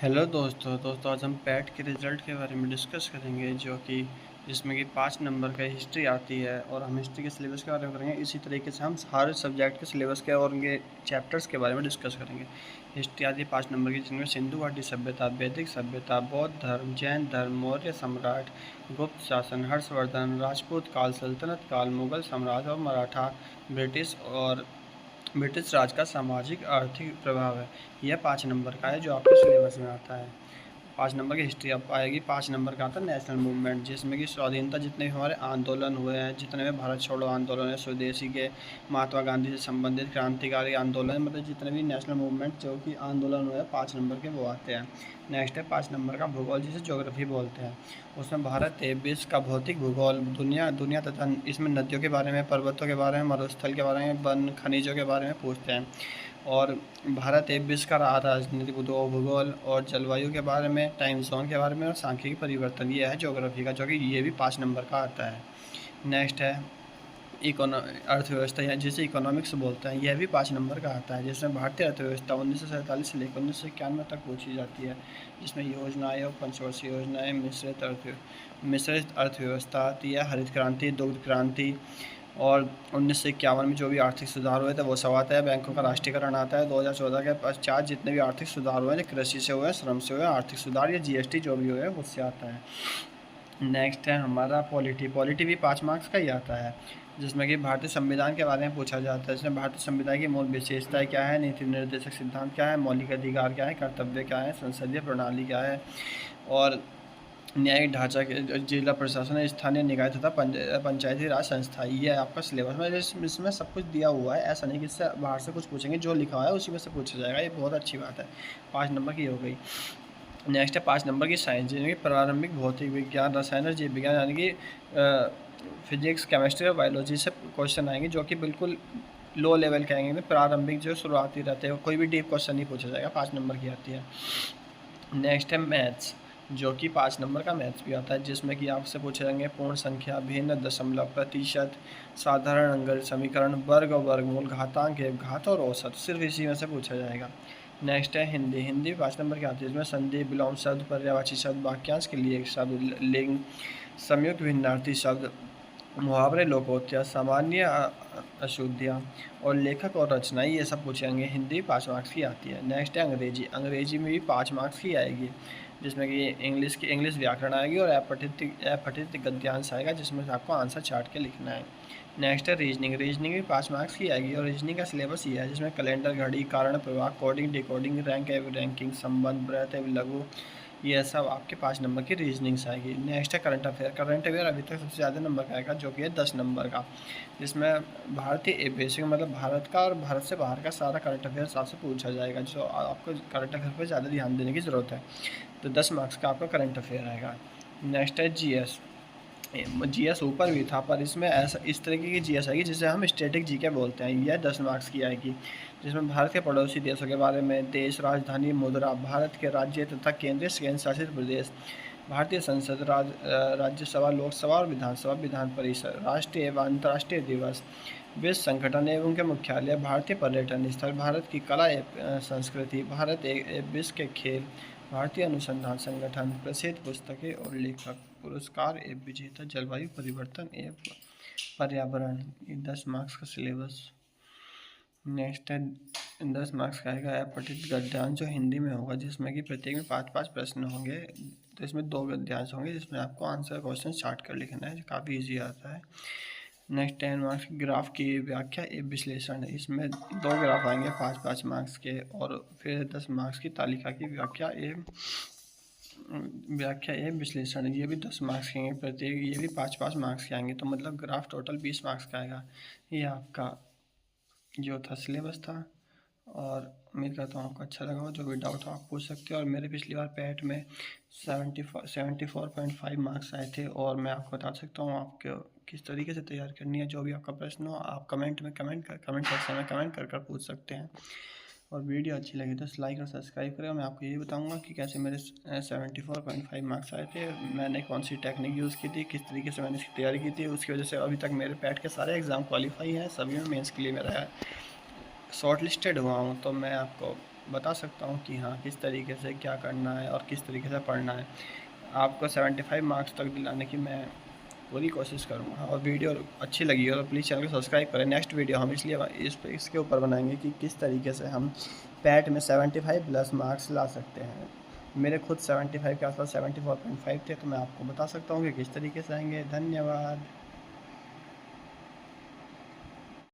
Hello दोस्तों आज हम पैट के रिज़ल्ट के बारे में डिस्कस करेंगे जिसमें कि 5 नंबर का हिस्ट्री आती है और हम हिस्ट्री के सिलेबस के बारे में करेंगे। इसी तरीके से हम हर सब्जेक्ट के सिलेबस के और उनके चैप्टर्स के बारे में डिस्कस करेंगे। हिस्ट्री आती है 5 नंबर की, जिनमें सिंधु घाटी सभ्यता, वैदिक सभ्यता, बौद्ध धर्म, जैन धर्म, मौर्य सम्राट, गुप्त शासन, हर्षवर्धन, राजपूत काल, सल्तनत काल, मुगल साम्राज्य और मराठा, ब्रिटिश राज का सामाजिक आर्थिक प्रभाव है। यह 5 नंबर का है जो आपके सिलेबस में आता है। 5 नंबर की हिस्ट्री अब आएगी। 5 नंबर का आता है नेशनल मूवमेंट, जिसमें कि स्वाधीनता जितने भी हमारे आंदोलन हुए हैं, जितने भी भारत छोड़ो आंदोलन है, स्वदेशी के, महात्मा गांधी से संबंधित क्रांतिकारी आंदोलन, मतलब जितने भी नेशनल मूवमेंट जो कि आंदोलन हुए 5 नंबर के वो आते हैं। नेक्स्ट है 5 नंबर का भूगोल, जिसे ज्योग्राफी बोलते हैं। उसमें भारत है, विश्व का भौतिक भूगोल, दुनिया दुनिया तथा इसमें नदियों के बारे में, पर्वतों के बारे में, मरुस्थल के बारे में, वन खनिजों के बारे में पूछते हैं। और भारत एक विश्व का राजनीतिक भूगोल और जलवायु के बारे में, टाइम जोन के बारे में और सांख्यिकी परिवर्तन, ये है ज्योग्राफी का, जो कि ये भी 5 नंबर का आता है। नेक्स्ट है अर्थव्यवस्था, या जिसे इकोनॉमिक्स बोलते हैं, यह भी 5 नंबर का आता है, जिसमें भारतीय अर्थव्यवस्था 1947 से लेकर 1991 तक पूछी जाती है। जिसमें योजनाएं और पंचवर्षीय योजनाएं, मिश्रित अर्थव्यवस्था आती है, हरित क्रांति, दुग्ध क्रांति, और 1951 में जो भी आर्थिक सुधार हुए थे वो सब आता है। बैंकों का राष्ट्रीयकरण आता है। 2014 के पश्चात जितने भी आर्थिक सुधार हुए हैं, कृषि से हुए, श्रम से हुए, आर्थिक सुधार या जीएसटी जो भी हुए उससे आता है। नेक्स्ट है हमारा पॉलिटी भी 5 मार्क्स का ही आता है, जिसमें कि भारतीय संविधान के बारे में पूछा जाता है। इसमें भारतीय संविधान की मूल विशेषताएं क्या है, नीति निर्देशक सिद्धांत क्या है, मौलिक अधिकार क्या है, कर्तव्य क्या है, संसदीय प्रणाली क्या है, और न्यायिक ढांचा के, जिला प्रशासन, स्थानीय निकाय तथा पंचायती राज संस्था, ये आपका सिलेबस में इसमें सब कुछ दिया हुआ है। ऐसा नहीं कि इससे बाहर से कुछ पूछेंगे, जो लिखा हुआ है उसी में से पूछा जाएगा। ये बहुत अच्छी बात है। 5 नंबर की हो गई। नेक्स्ट है 5 नंबर की साइंस, यानी कि प्रारंभिक भौतिक विज्ञान, रसायन और जीव विज्ञान, यानी कि फिजिक्स, केमिस्ट्री और बायोलॉजी से क्वेश्चन आएंगे, जो कि बिल्कुल लो लेवल के आएंगे, प्रारंभिक जो शुरुआती रहते हैं, कोई भी डीप क्वेश्चन नहीं पूछा जाएगा। 5 नंबर की आती है। नेक्स्ट है मैथ्स, जो कि 5 नंबर का मैथ्स भी आता है, जिसमें कि आपसे पूछे जाएंगे पूर्ण संख्या, भिन्न, दशमलव, प्रतिशत, साधारण अंक समीकरण, वर्ग और वर्गमूल, घातांक, घात और औसत, सिर्फ इसी में से पूछा जाएगा। नेक्स्ट है हिंदी 5 नंबर की आती है, जिसमें संधि, विलोम शब्द, पर्यायवाची शब्द, वाक्यांश के लिए एक शब्द, लिंग, संयुक्त भिन्नार्थी शब्द, मुहावरे, लोकोक्तियाँ, सामान्य अशुद्धियाँ और लेखक और रचनाएं, ये सब पूछेंगे। हिंदी 5 मार्क्स की आती है। नेक्स्ट है अंग्रेजी में भी 5 मार्क्स की आएगी, जिसमें कि इंग्लिश व्याकरण आएगी और अपठित गद्यांश आएगा, जिसमें आपको आंसर चार्ट के लिखना है। नेक्स्ट है रीजनिंग भी 5 मार्क्स की आएगी, और रीजनिंग का सिलेबस ये है, जिसमें कैलेंडर, घड़ी, कारण प्रवाह, कोडिंग, डिकोडिंग, रैंक एवं रैंकिंग, संबंध, ब्रेथ एवं लघु, ये सब आपके 5 नंबर की रीजनिंग्स आएगी। नेक्स्ट है करंट अफेयर अभी तक सबसे ज़्यादा नंबर का आएगा, जो कि है 10 नंबर का, जिसमें भारतीय बेसिक मतलब भारत का और भारत से बाहर का सारा करंट अफेयर आपसे पूछा जाएगा, जो आपको करंट अफेयर पर ज़्यादा ध्यान देने की ज़रूरत है। तो 10 मार्क्स का आपका करंट अफेयर आएगा। नेक्स्ट है जीएस ऊपर भी था, पर इसमें ऐसा इस तरीके की जीएस आएगी जिसे हम स्टैटिक जीके बोलते हैं। यह 10 मार्क्स की आएगी, जिसमें भारत के पड़ोसी देशों के बारे में, देश, राजधानी, मुद्रा, भारत के राज्य तथा केंद्र शासित प्रदेश, भारतीय संसद, राज्यसभा, लोकसभा और विधानसभा, विधान परिषद, राष्ट्रीय एवं अंतर्राष्ट्रीय दिवस, विश्व संगठन एवं उनके मुख्यालय, भारतीय पर्यटन स्थल, भारत की कला एवं संस्कृति, भारत विश्व के खेल, भारतीय अनुसंधान संगठन, प्रसिद्ध पुस्तकें और लेखक, पुरस्कार एवं विजेता, जलवायु परिवर्तन एवं पर्यावरण, ये 10 मार्क्स का सिलेबस। नेक्स्ट है 10 मार्क्स का आएगा अपठित गद्यांश, जो हिंदी में होगा, जिसमें कि प्रत्येक में 5-5 प्रश्न होंगे। तो इसमें 2 गद्यांश होंगे, जिसमें आपको आंसर क्वेश्चन चार्ट कर लिखना है, जो काफ़ी ईजी आता है। नेक्स्ट 10 मार्क्स ग्राफ की व्याख्या एवं विश्लेषण, इसमें 2 ग्राफ आएंगे 5-5 मार्क्स के, और फिर 10 मार्क्स की तालिका की व्याख्या एवं विश्लेषण, ये भी 10 मार्क्स के आएंगे प्रत्येक, ये भी 5-5 मार्क्स के आएंगे, तो मतलब ग्राफ टोटल 20 मार्क्स का आएगा। ये आपका जो था सिलेबस था, और उम्मीद करता हूँ आपको अच्छा लगा हो। जो भी डाउट हो आप पूछ सकते हो, और मेरे पिछली बार पैट में 74.5 मार्क्स आए थे, और मैं आपको बता सकता हूँ आपको किस तरीके से तैयार करनी है। जो भी आपका प्रश्न हो आप कमेंट सेक्शन में कमेंट कर पूछ सकते हैं। और वीडियो अच्छी लगी तो लाइक और सब्सक्राइब करें। मैं आपको यही बताऊंगा कि कैसे मेरे 74.5 मार्क्स आए थे, मैंने कौन सी टेक्निक यूज़ की थी, किस तरीके से मैंने इसकी तैयारी की थी। उसकी वजह से अभी तक मेरे पैट के सारे एग्ज़ाम क्वालिफाई हैं, सभी में मेंस के लिए मेरा शॉर्ट लिस्टेड हुआ हूँ। तो मैं आपको बता सकता हूँ कि हाँ किस तरीके से क्या करना है और किस तरीके से पढ़ना है। आपको 75 मार्क्स तक दिलाने की मैं पूरी कोशिश करूँगा। और वीडियो अच्छी लगी हो तो प्लीज़ चैनल को सब्सक्राइब करें। नेक्स्ट वीडियो हम इसलिए इसके ऊपर बनाएंगे कि किस तरीके से हम पैट में 75 प्लस मार्क्स ला सकते हैं। मेरे खुद 75 के आसपास 74.5 थे, तो मैं आपको बता सकता हूँ कि किस तरीके से आएंगे। धन्यवाद।